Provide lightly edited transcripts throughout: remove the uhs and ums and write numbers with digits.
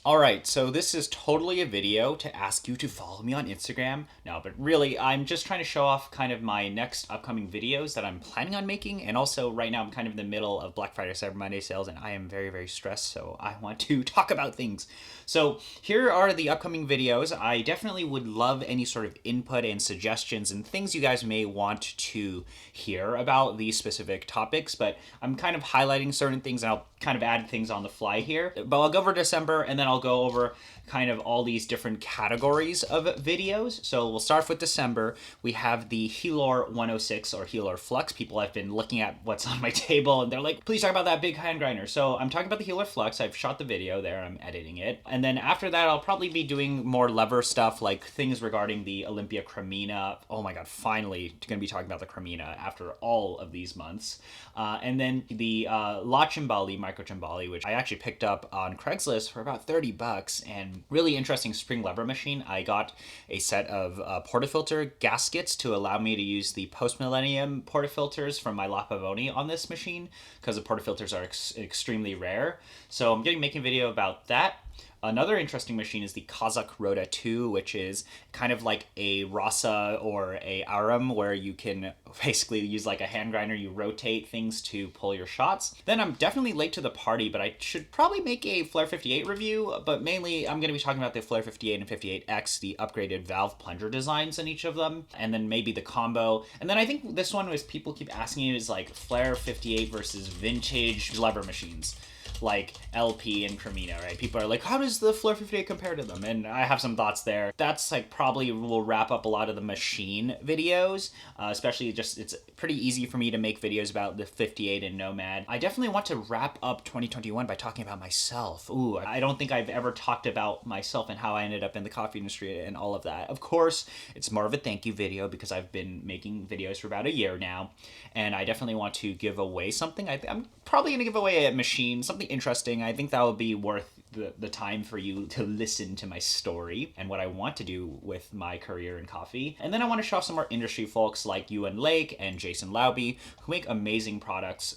Alright, so this is totally a video to ask you to follow me on Instagram. No, but really, I'm just trying to show off kind of my next upcoming videos that I'm planning on making, and also right now I'm kind of in the middle of Black Friday, Cyber Monday sales, and I am very, very stressed, so I want to talk about things. So here are the upcoming videos. I definitely would love any sort of input and suggestions and things you guys may want to hear about these specific topics, but I'm kind of highlighting certain things and I'll kind of add things on the fly here. But I'll go over December and then I'll go over kind of all these different categories of videos. So we'll start with December. We have the Helor 106 or Helor Flux. People have been looking at what's on my table and they're like, please talk about that big hand grinder. So I'm talking about the Helor Flux. I've shot the video there. I'm editing it. And then after that, I'll probably be doing more lever stuff, like things regarding the Olympia Cremina. Oh my God, finally going to be talking about the Cremina after all of these months. And then the La Cimbali, Micro Cimbali, which I actually picked up on Craigslist for about 30 bucks, and really interesting spring lever machine. I got a set of portafilter gaskets to allow me to use the post-millennium portafilters from my La Pavoni on this machine, because the portafilters are extremely rare. So I'm making a video about that. Another interesting machine is the Kazakh Rota 2, which is kind of like a Rasa or a Aram, where you can basically use like a hand grinder, you rotate things to pull your shots. Then I'm definitely late to the party, but I should probably make a Flair 58 review, but mainly I'm going to be talking about the Flair 58 and 58X, the upgraded valve plunger designs in each of them, and then maybe the combo. And then I think this one was people keep asking me is like Flair 58 versus vintage lever machines, like LP and Cremina, right? People are like, how does the Flair 58 compare to them? And I have some thoughts there. That's like probably will wrap up a lot of the machine videos, especially just it's pretty easy for me to make videos about the 58 and Nomad. I definitely want to wrap up 2021 by talking about myself. Ooh, I don't think I've ever talked about myself and how I ended up in the coffee industry and all of that. Of course, it's more of a thank you video because I've been making videos for about a year now, and I definitely want to give away something. I'm probably going to give away a machine, something interesting. I think that will be worth the time for you to listen to my story and what I want to do with my career in coffee. And then I want to show off some more industry folks like Yuan Lake and Jason Laube, who make amazing products.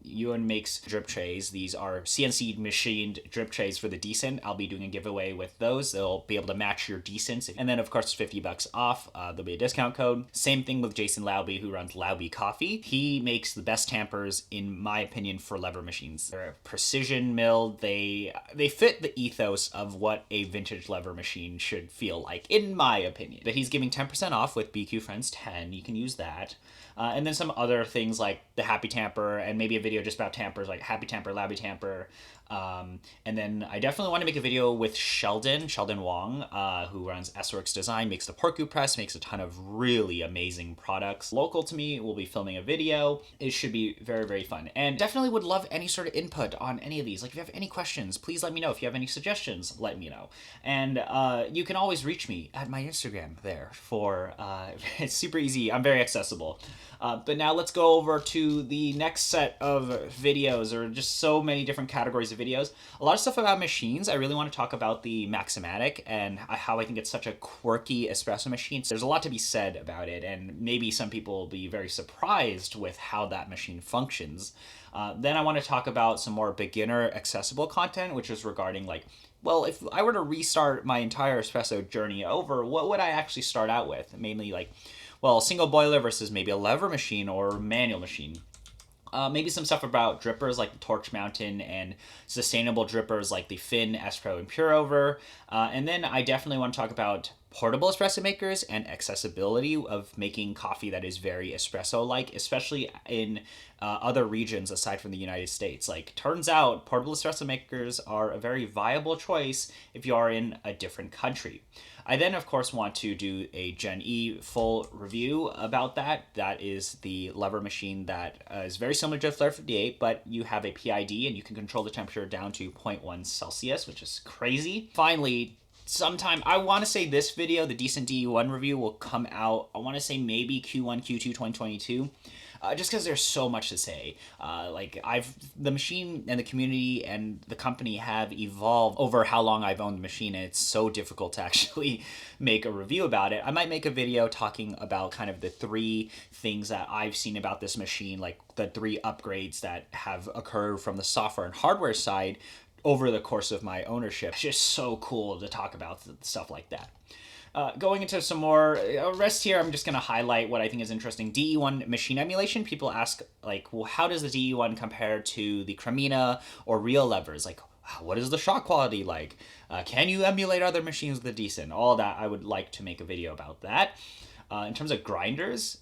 Yuan makes drip trays. These are CNC machined drip trays for the decent. I'll be doing a giveaway with those. They'll be able to match your decents. And then of course, 50 bucks off. There'll be a discount code. Same thing with Jason Laube, who runs Laube Coffee. He makes the best tampers, in my opinion, for lever machines. They're precision milled. They fit the ethos of what a vintage lever machine should feel like, in my opinion. But he's giving 10% off with BQ Friends 10. You can use that. And then some other things like the Happy Tamper, and maybe a video just about tampers, like Happy Tamper, Laube Tamper. And then I definitely want to make a video with Sheldon Wong, who runs SWORKSDESIGN, makes the Porku Press, makes a ton of really amazing products. Local to me, we'll be filming a video. It should be very, very fun. And definitely would love any sort of input on any of these. Like if you have any questions, please let me know. If you have any suggestions, let me know. And you can always reach me at my Instagram there for, it's super easy. I'm very accessible. But now let's go over to the next set of videos, or just so many different categories of videos. A lot of stuff about machines. I really want to talk about the Maximatic and how I think it's such a quirky espresso machine. So there's a lot to be said about it, and maybe some people will be very surprised with how that machine functions. Then I want to talk about some more beginner accessible content, which is regarding like, well, if I were to restart my entire espresso journey over, what would I actually start out with? Mainly like, well, single boiler versus maybe a lever machine or manual machine. Maybe some stuff about drippers like the Torch Mountain, and sustainable drippers like the Finn, S-Pro, and Pure Over. And then I definitely want to talk about portable espresso makers and accessibility of making coffee that is very espresso-like, especially in other regions aside from the United States. Like, turns out portable espresso makers are a very viable choice if you are in a different country. I then, of course, want to do a Gen E full review about that. That is the lever machine that is very similar to Flair 58, but you have a PID and you can control the temperature down to 0.1 Celsius, which is crazy. Finally, sometime, I want to say this video, the Decent DE1 review, will come out, I want to say maybe Q1, Q2 2022. Just because there's so much to say. The machine and the community and the company have evolved over how long I've owned the machine, and it's so difficult to actually make a review about it. I might make a video talking about kind of the 3 things that I've seen about this machine, like the 3 upgrades that have occurred from the software and hardware side over the course of my ownership. It's just so cool to talk about stuff like that. Going into some more rest here, I'm just going to highlight what I think is interesting. DE1 machine emulation. People ask, like, well, how does the DE1 compare to the Cremina or real levers? Like, what is the shot quality like? Can you emulate other machines with a decent? All that, I would like to make a video about that. In terms of grinders,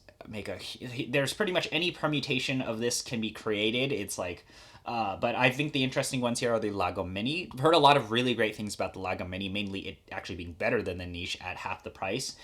there's pretty much any permutation of this can be created. It's like, but I think the interesting ones here are the Lagom Mini. I've heard a lot of really great things about the Lagom Mini, mainly it actually being better than the niche at half the price.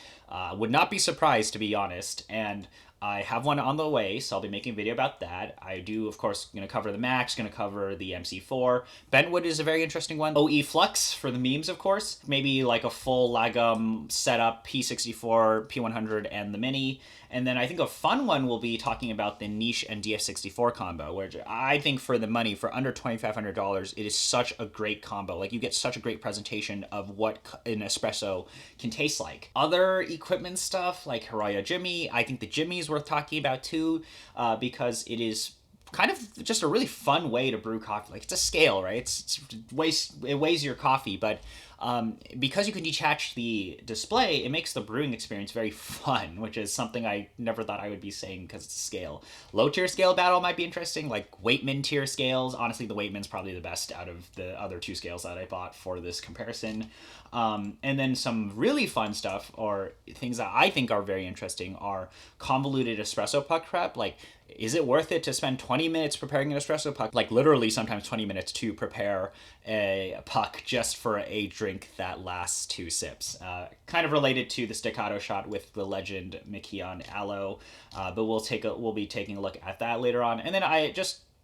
Would not be surprised, to be honest. And I have one on the way, so I'll be making a video about that. I do, of course, going to cover the Max, going to cover the MC4. Bentwood is a very interesting one. OE Flux for the memes, of course. Maybe like a full Lagom setup, P64, P100, and the Mini. And then I think a fun one will be talking about the niche and DF64 combo, where I think for the money, for under $2,500, it is such a great combo. Like, you get such a great presentation of what an espresso can taste like. Other equipment stuff, like Hiroya Jimmy, I think the Jimmy is worth talking about too, because it is kind of just a really fun way to brew coffee. Like, it's a scale, right? It weighs your coffee, but because you can detach the display, it makes the brewing experience very fun, which is something I never thought I would be saying because it's a scale. Low tier scale battle might be interesting, like Waitman tier scales. Honestly, the Waitman's probably the best out of the other two scales that I bought for this comparison. And then some really fun stuff, or things that I think are very interesting, are convoluted espresso puck prep. Like, is it worth it to spend 20 minutes preparing an espresso puck? Like, literally sometimes 20 minutes to prepare a puck just for a drink that lasts 2 sips. Kind of related to the staccato shot with the legend Mikion Aloe, but we'll be taking a look at that later on. And then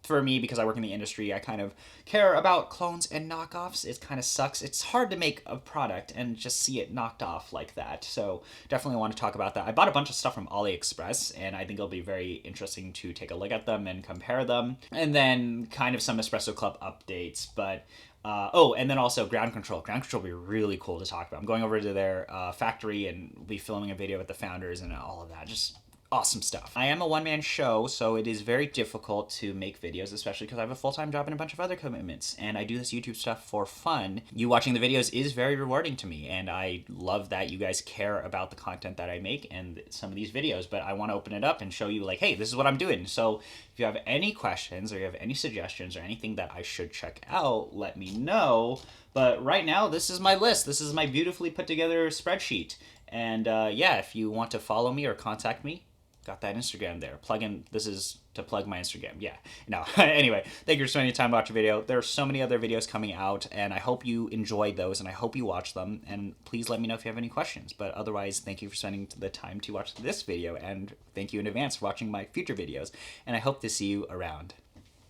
for me, because I work in the industry, I kind of care about clones and knockoffs. It kind of sucks. It's hard to make a product and just see it knocked off like that. So definitely want to talk about that. I bought a bunch of stuff from AliExpress, and I think it'll be very interesting to take a look at them and compare them. And then kind of some Espresso Club updates. But and then also ground control. Ground control will be really cool to talk about. I'm going over to their factory and be filming a video with the founders and all of that. Just awesome stuff. I am a one-man show, so it is very difficult to make videos, especially because I have a full-time job and a bunch of other commitments, and I do this YouTube stuff for fun. You watching the videos is very rewarding to me, and I love that you guys care about the content that I make and some of these videos, but I want to open it up and show you, like, hey, this is what I'm doing. So if you have any questions or you have any suggestions or anything that I should check out, let me know. But right now, this is my list. This is my beautifully put together spreadsheet. And yeah, if you want to follow me or contact me, got that Instagram there. This is to plug my Instagram. Yeah. No. Anyway, thank you for spending time watching the video. There are so many other videos coming out, and I hope you enjoyed those, and I hope you watch them. And please let me know if you have any questions. But otherwise, thank you for spending the time to watch this video, and thank you in advance for watching my future videos. And I hope to see you around.